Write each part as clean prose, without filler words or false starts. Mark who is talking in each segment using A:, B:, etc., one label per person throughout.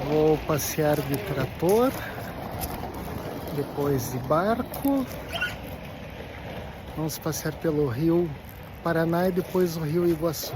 A: Vou passear de trator, depois de barco. Vamos passear pelo Rio Paraná e depois o Rio Iguaçu.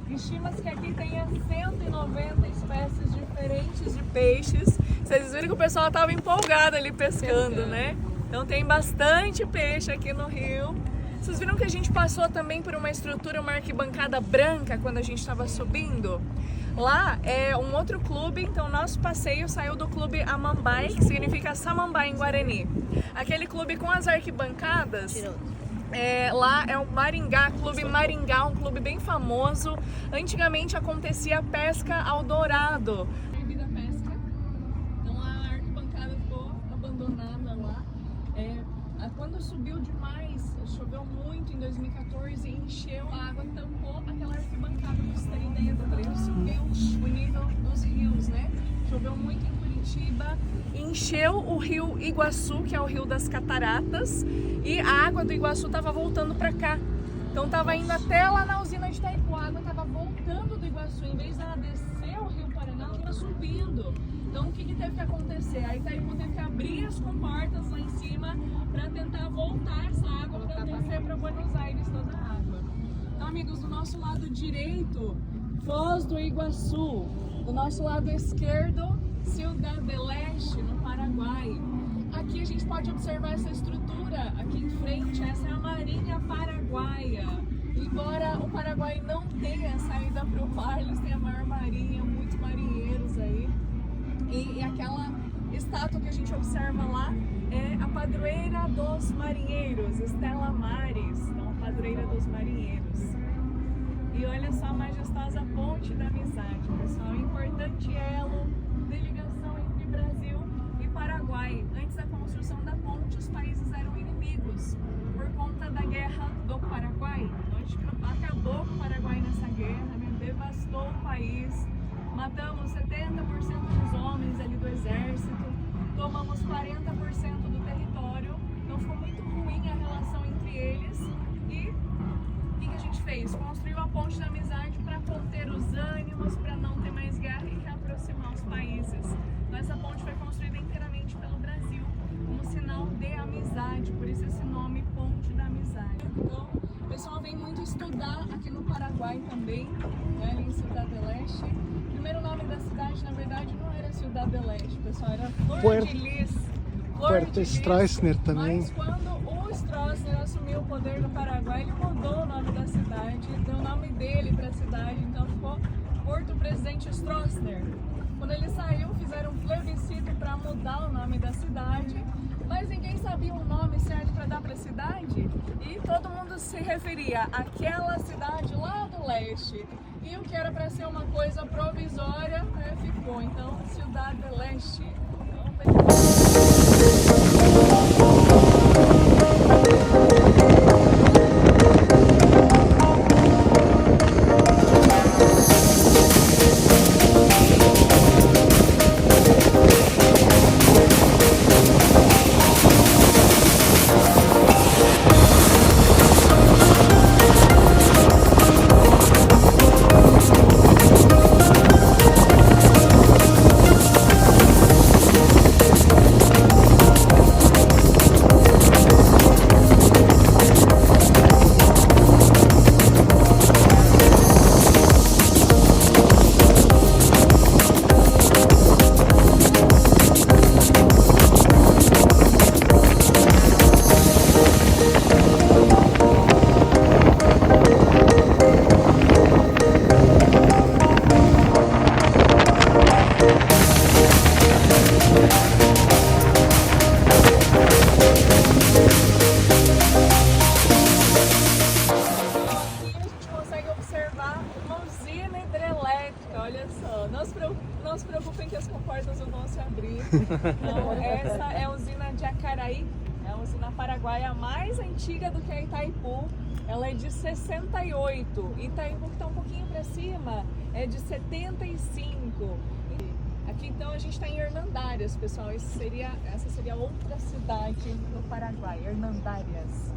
B: Estima-se que aqui tenha 190 espécies diferentes de peixes. Vocês viram que o pessoal estava empolgado ali pescando, né? Então tem bastante peixe aqui no rio. Vocês viram que a gente passou também por uma estrutura, uma arquibancada branca quando a gente estava subindo? Lá é um outro clube, então nosso passeio saiu do clube Amambai, que significa Samambaia em Guarani. Aquele clube com as arquibancadas, lá é o Maringá, Clube Maringá, um clube bem famoso. Antigamente acontecia pesca ao dourado. Proibida a pesca, então a arquibancada ficou abandonada lá. Quando subiu demais, choveu muito em 2014, encheu, a água tampou aquela arquibancada, pra vocês terem ideia do preço. choveu muito em Curitiba, encheu o rio Iguaçu, que é o rio das cataratas, e a água do Iguaçu estava voltando para cá. Então estava indo até lá na usina de Itaipu, a água estava voltando do Iguaçu, em vez dela descer o rio Paraná, ela estava subindo. Então o que teve que acontecer? A Itaipu teve que abrir as comportas lá em cima para tentar voltar essa água para descer para Buenos Aires toda a água. Então, amigos, do nosso lado direito, Foz do Iguaçu. Do nosso lado esquerdo, Ciudad del Este, no Paraguai. Aqui a gente pode observar essa estrutura aqui em frente, essa é a Marinha Paraguaia. Embora o Paraguai não tenha saída para o mar, eles têm a maior marinha, muitos marinheiros aí. E aquela estátua que a gente observa lá é a padroeira dos marinheiros, Stella Maris, então a padroeira dos marinheiros. E olha só a majestosa ponte da amizade, pessoal, importante elo de ligação entre Brasil e Paraguai. Antes da construção da ponte, os países eram inimigos por conta da guerra do Paraguai. Então a gente acabou com o Paraguai nessa guerra, né? Devastou o país, matamos 70% dos homens ali do exército, tomamos 40% do território, então ficou muito ruim a relação entre eles. E o que a gente fez? Construiu a ponte da amizade para conter os ânimos, para não ter mais guerra e reaproximar os países. Então essa ponte foi construída inteiramente pelo Brasil, como sinal de amizade, por isso esse nome, Ponte da Amizade. Então o pessoal vem muito estudar aqui no Paraguai também, né, ali em Ciudad del Este. O primeiro nome da cidade, na verdade, não era Ciudad del Este, pessoal, era Flor de Lis.
A: Puerto Stroessner também.
B: Mas quando o Stroessner assumiu o poder do Paraguai, ele mudou o nome da cidade, deu o nome dele para a cidade, então ficou Porto Presidente Stroessner. Quando ele saiu, fizeram um plebiscito para mudar o nome da cidade, mas ninguém sabia o nome certo para dar para a cidade e todo mundo se referia àquela cidade lá do leste. E o que era para ser uma coisa provisória, né, ficou. Então, Ciudad del Este. Não se preocupem que as comportas não vão se abrir. Então, essa é a usina de Acaraí, é a usina paraguaia mais antiga do que a Itaipu. Ela é de 68. Itaipu, que está um pouquinho para cima, é de 75. Aqui então a gente está em Hernandárias, pessoal. Essa seria outra cidade do Paraguai, Hernandárias.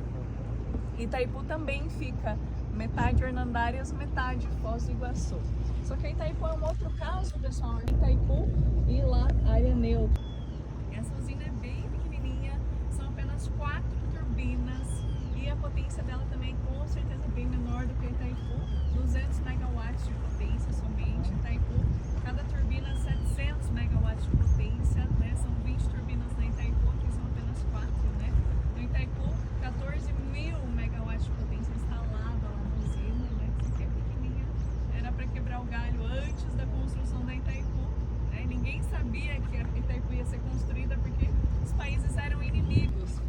B: Itaipu também fica metade Hernandárias, metade Foz do Iguaçu. Só que a Itaipu é um outro caso, pessoal. Itaipu e lá área neutra. Essa usina é bem pequenininha, são apenas 4 turbinas e a potência dela também com certeza bem menor do que a Itaipu, 200 megawatts de potência somente. Itaipu, cada turbina 700 megawatts de potência, né? São 20 turbinas na Itaipu, que são apenas 4, né? No Itaipu, 14.000 megawatts de potência instalada lá na usina, né? Que é pequenininha, era para quebrar o galho antes da construção da Itaipu, né? Ninguém sabia que a Itaipu ia ser construída porque os países eram inimigos.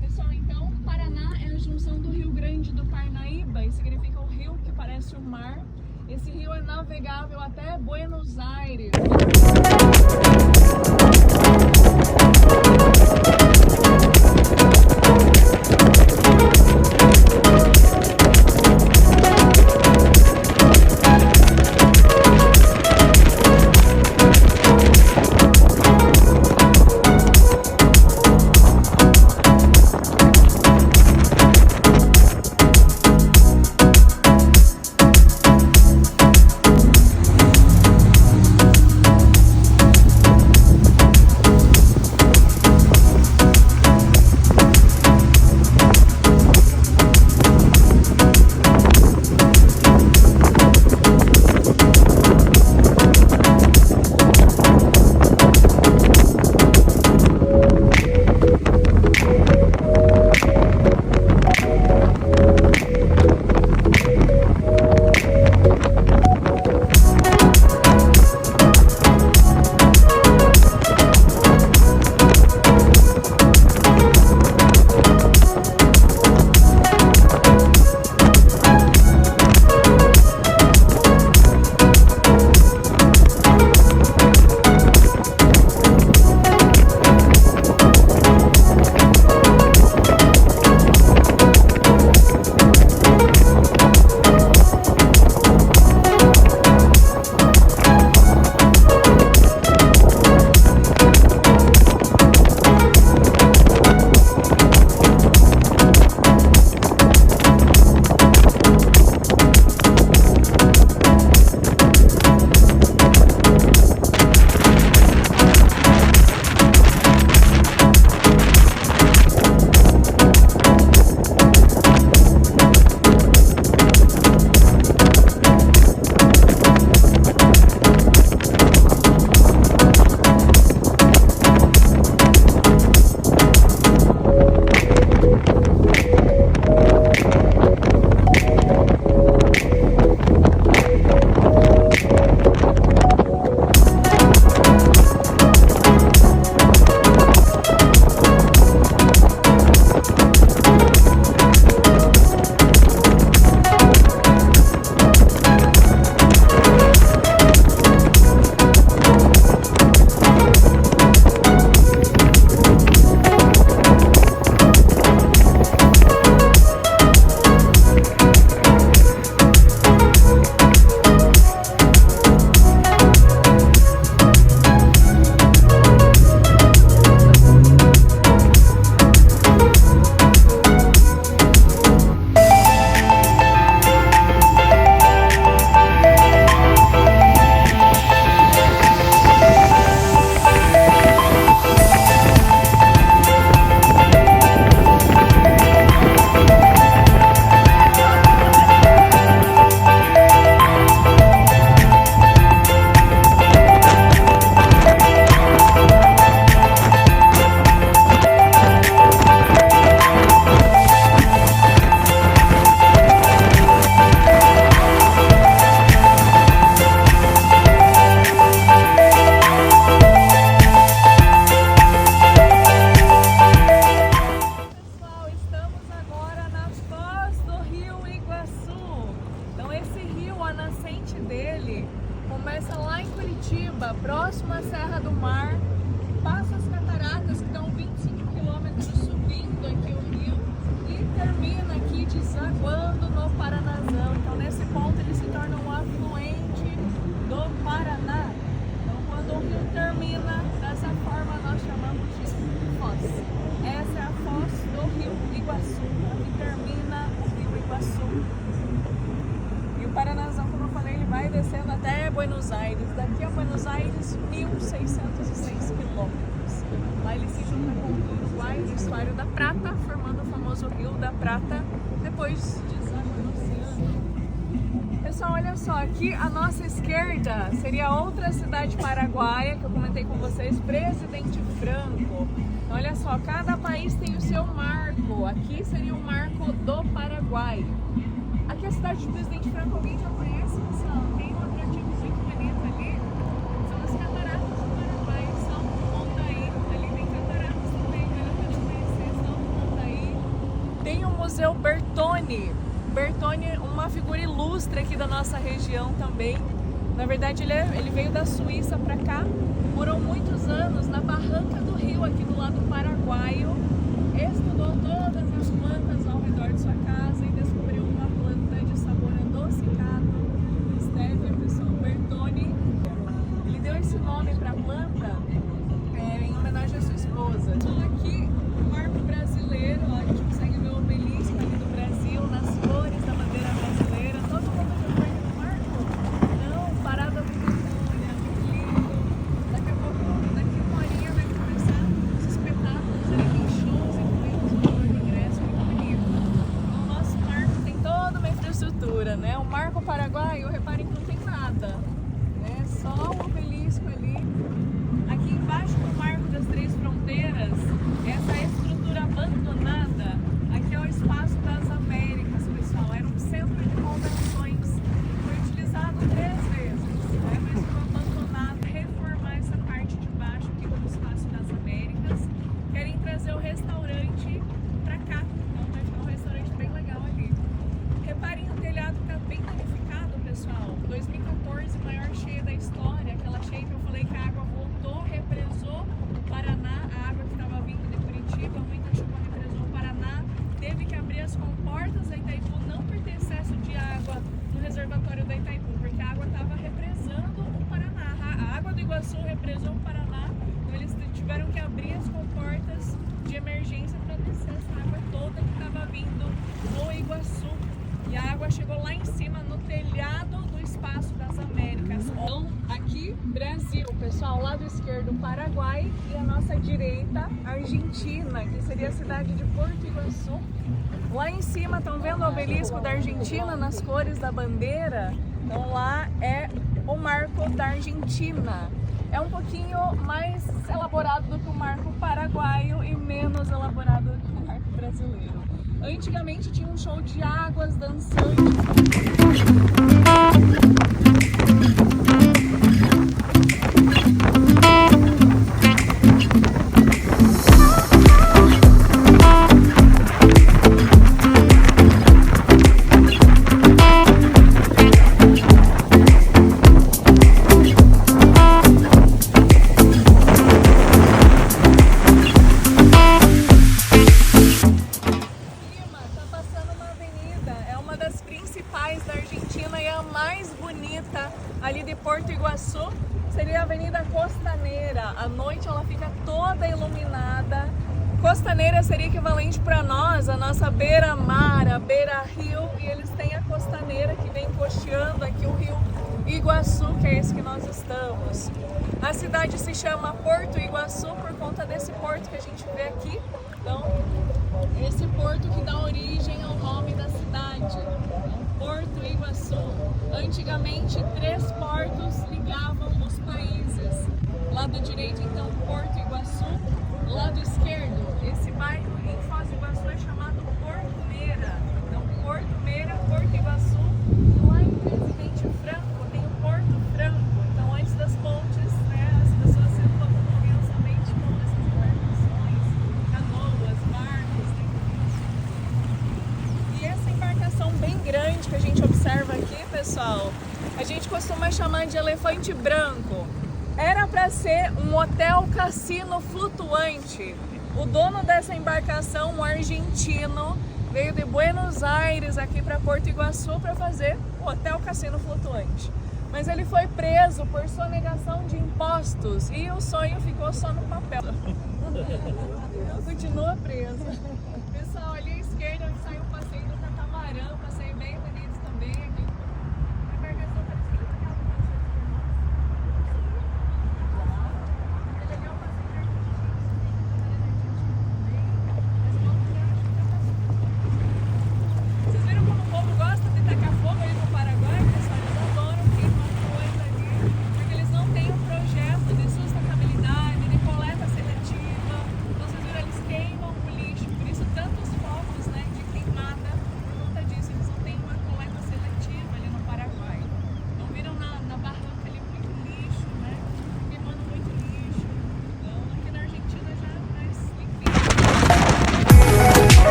B: Pessoal, então, Paraná é a junção do Rio Grande do Parnaíba, e significa o rio que parece o mar. Esse rio é navegável até Buenos Aires. nascente dele começa lá em Curitiba, próximo à Serra do Mar, passa as cataratas que estão 25 quilômetros subindo aqui o rio e termina aqui desaguando no Paranazão. Então nesse ponto ele se torna um afluente do Paraná. Então quando o rio termina dessa forma nós chamamos de foz. Essa é a foz do rio Iguaçu, onde termina o rio Iguaçu. E o Paranazão, como eu falei, ele vai descendo até Buenos Aires. Daqui a Buenos Aires, 1.606 quilômetros. Lá ele se junta com o rio Uruguai no Estuário da Prata, formando o famoso Rio da Prata, depois deságua no oceano. Pessoal, olha só, aqui à nossa esquerda seria outra cidade paraguaia que eu comentei com vocês, Presidente Franco. Então, olha só, cada país tem o seu marco. Aqui seria o marco do Paraguai. Aqui a cidade de Presidente Franco, alguém já conhece, pessoal? Tem um atrativo muito bonito ali. São as cataratas do Paraguai, São Mondaí. Ali tem cataratas também, vale a pena conhecer São Mondaí. Tem o Museu Bertone. Bertone, uma figura ilustre aqui da nossa região também. Na verdade, ele veio da Suíça para cá, morou muitos anos na barranca do rio, aqui do lado paraguaio. Estudou todas as plantas ao redor de sua casa e descobriu uma planta de sabor adocicado, stevia, pessoal, Bertone. Ele deu esse nome para a planta em homenagem à sua esposa. Aqui, o marco brasileiro, ó, a gente consegue ver o obelisco ali do Brasil, nas cores da bandeira brasileira. Todo mundo já foi no marco? Não, parada do Colônia, muito lindo. Daqui a pouco, daqui uma horinha vai começar os espetáculos, ali tem shows, incluindo o valor do ingresso, muito bonito. Então, o nosso marco tem toda uma infraestrutura, né? O marco paraguaio, reparem que não tem nada, né? Só o obelisco ali. Aqui embaixo do Marco das Três Fronteiras, essa estrutura abandonada, aqui é o Espaço das Américas, pessoal. Era um centro de convenções. Foi utilizado 3 vezes, né? Mas ficou abandonado. Reformar essa parte de baixo aqui do Espaço das Américas. Querem trazer o restaurante pra cá. Então vai ficar um restaurante bem legal ali. Reparem, o telhado está bem danificado, pessoal. 2014, maior cheia da história. Aquela cheia que eu falei que a água voltou, represou o Paraná. A água que estava vindo de Curitiba, muita chuva represou o Paraná. Teve que abrir as comportas da Itaipu, não por ter excesso de água no reservatório da Itaipu, porque a água estava represando o Paraná. A água do Iguaçu represou o Paraná, então eles tiveram que abrir as comportas de emergência para descer essa água toda que estava vindo no Iguaçu. E a água chegou lá em cima, no telhado do Espaço das Américas. Então, aqui, Brasil, pessoal, lado esquerdo, Paraguai, e a nossa direita, Argentina, que seria a cidade de Porto Iguaçu. Lá em cima, estão vendo o obelisco da Argentina nas cores da bandeira? Então, lá é o marco da Argentina. É um pouquinho mais elaborado do que o marco paraguaio e menos elaborado do que o marco brasileiro. Antigamente tinha um show de águas dançantes. Da Argentina e a mais bonita ali de Porto Iguaçu seria a Avenida Costaneira. À noite ela fica toda iluminada. Costaneira seria equivalente para nós, a nossa beira-mar, a beira-rio, e eles têm a Costaneira que vem costeando aqui o rio Iguaçu, que é esse que nós estamos. A cidade se chama Porto Iguaçu por conta desse porto que a gente vê aqui. Então, esse porto que dá origem ao nome da cidade. Porto Iguaçu. Antigamente, 3 portos ligavam os países. Lado direito, então, Porto Iguaçu. Lado esquerdo, esse bairro em Foz do Iguaçu é chamado Porto Meira. Então, Porto Meira, Porto Iguaçu. Lá em Presidente Franco tem o Porto Franco. Então, antes das pontes, né, as pessoas se locomoviam somente com essas embarcações, canoas, barcos, né? E essa embarcação bem grande que a gente observa aqui, pessoal, pessoal. A gente costuma chamar de elefante branco. Era para ser um hotel cassino flutuante. O dono dessa embarcação, um argentino, veio de Buenos Aires aqui para Porto Iguaçu para fazer o hotel cassino flutuante. Mas ele foi preso por sonegação de impostos e o sonho ficou só no papel. Continua preso.